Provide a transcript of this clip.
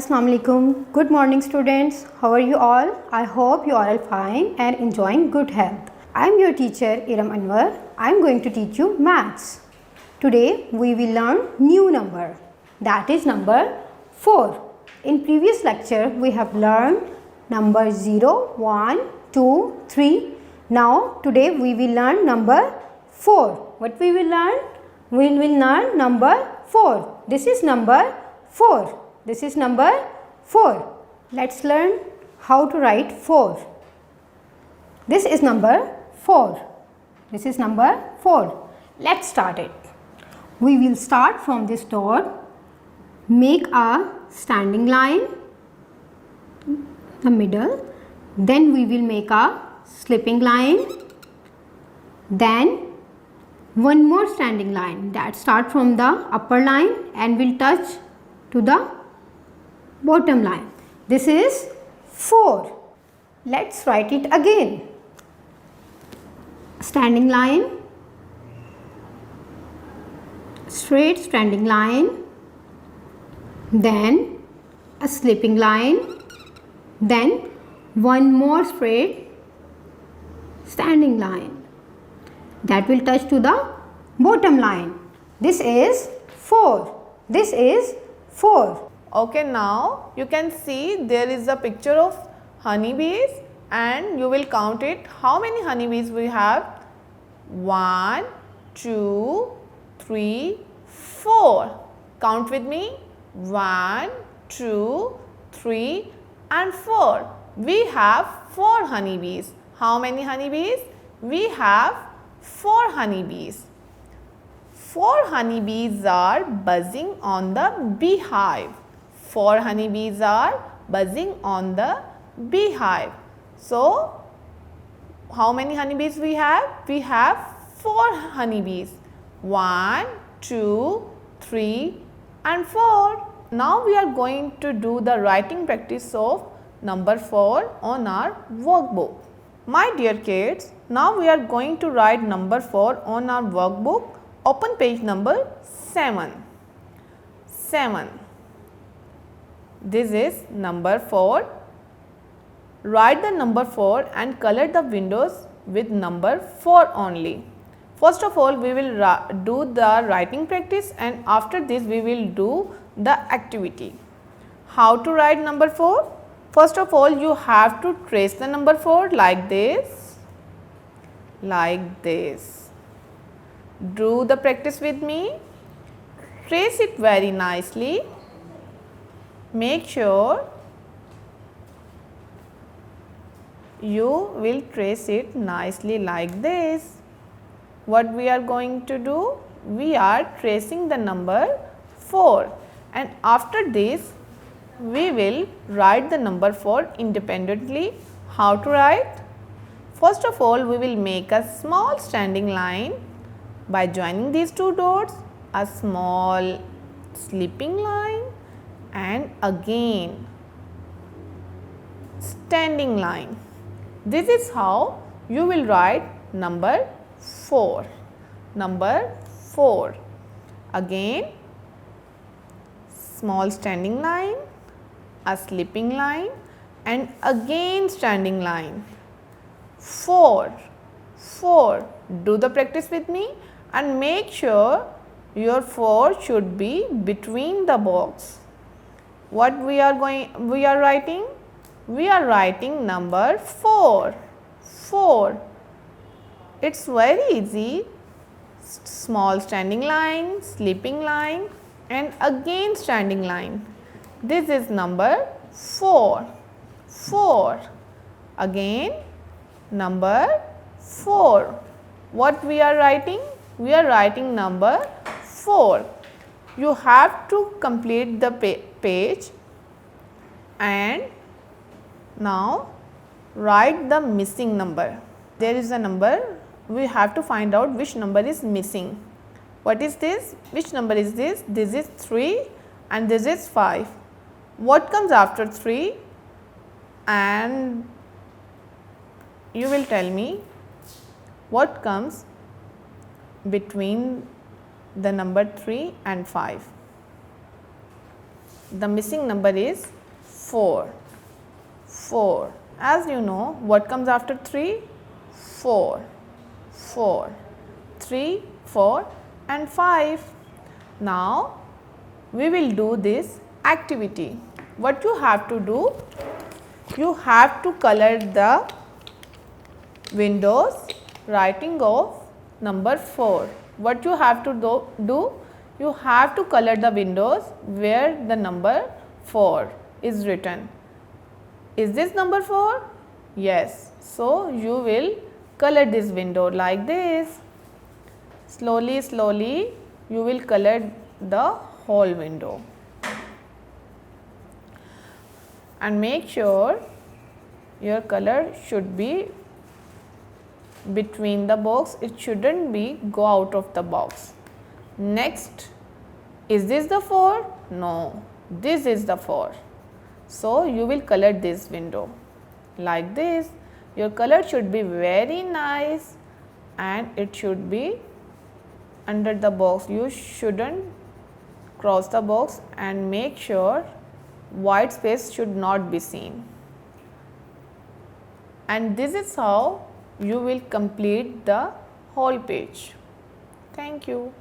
Assalamu alaikum. Good morning students. How are you all? I hope you are all fine and enjoying good health. I am your teacher Iram Anwar. I am going to teach you maths. Today we will learn new number, that is number 4. In previous lecture we have learned number 0, 1, 2, 3. Now today we will learn number 4. What we will learn? We will learn number 4. This is number 4. This is number 4. Let's learn how to write 4. This is number 4. This is number 4. Let's start it. We will start from this dot. Make a standing line, the middle. Then we will make a slipping line. Then one more standing line that start from the upper line and will touch to the bottom line. This is 4. Let's write it again. Standing line, straight standing line, then a slipping line, then one more straight standing line that will touch to the bottom line. This is 4. This is 4. Okay, now you can see there is a picture of honeybees and you will count it. How many honeybees we have? 1, 2, 3, 4. Count with me. 1, 2, 3 and 4. We have 4 honeybees. How many honeybees? We have 4 honeybees. 4 honeybees are buzzing on the beehive. 4 honeybees are buzzing on the beehive. So, how many honeybees we have? We have 4 honeybees. 1, 2, 3 and 4. Now we are going to do the writing practice of number 4 on our workbook. My dear kids, now we are going to write number 4 on our workbook. Open page number 7. 7. This is number 4. Write the number 4 and color the windows with number 4 only. First of all, we will do the writing practice and after this we will do the activity. How to write number 4? First of all, you have to trace the number 4 like this. Like this. Do the practice with me. Trace it very nicely. Make sure you will trace it nicely like this. What we are going to do? We are tracing the number 4 and after this we will write the number 4 independently. How to write? First of all, we will make a small standing line by joining these two dots, a small slipping line and again standing line. This is how you will write number 4. Number 4. Again small standing line, a slipping line and again standing line. 4. 4. Do the practice with me and make sure your 4 should be between the box. What we are writing? We are writing number 4. 4. It's very easy. Small standing line, slipping line and again standing line. This is number 4. 4. Again number 4. What we are writing? We are writing number 4. You have to complete the page and now write the missing number. There is a number. We have to find out which number is missing. What is this? Which number is this? This is 3 and this is 5. What comes after 3? And you will tell me what comes between the number 3 and 5. The missing number is 4. 4. As you know, what comes after 3? 4. 4. 3, 4 and 5. Now, we will do this activity. What you have to do? You have to color the windows writing of number 4. What you have to do? You have to color the windows where the number 4 is written. Is this number 4? Yes. So, you will color this window like this. Slowly, slowly you will color the whole window. And make sure your color should be between the box. It shouldn't be go out of the box. Next, is this the 4? No, this is the 4. So, you will color this window like this. Your color should be very nice and it should be under the box. You shouldn't cross the box and make sure white space should not be seen. And this is how you will complete the whole page. Thank you.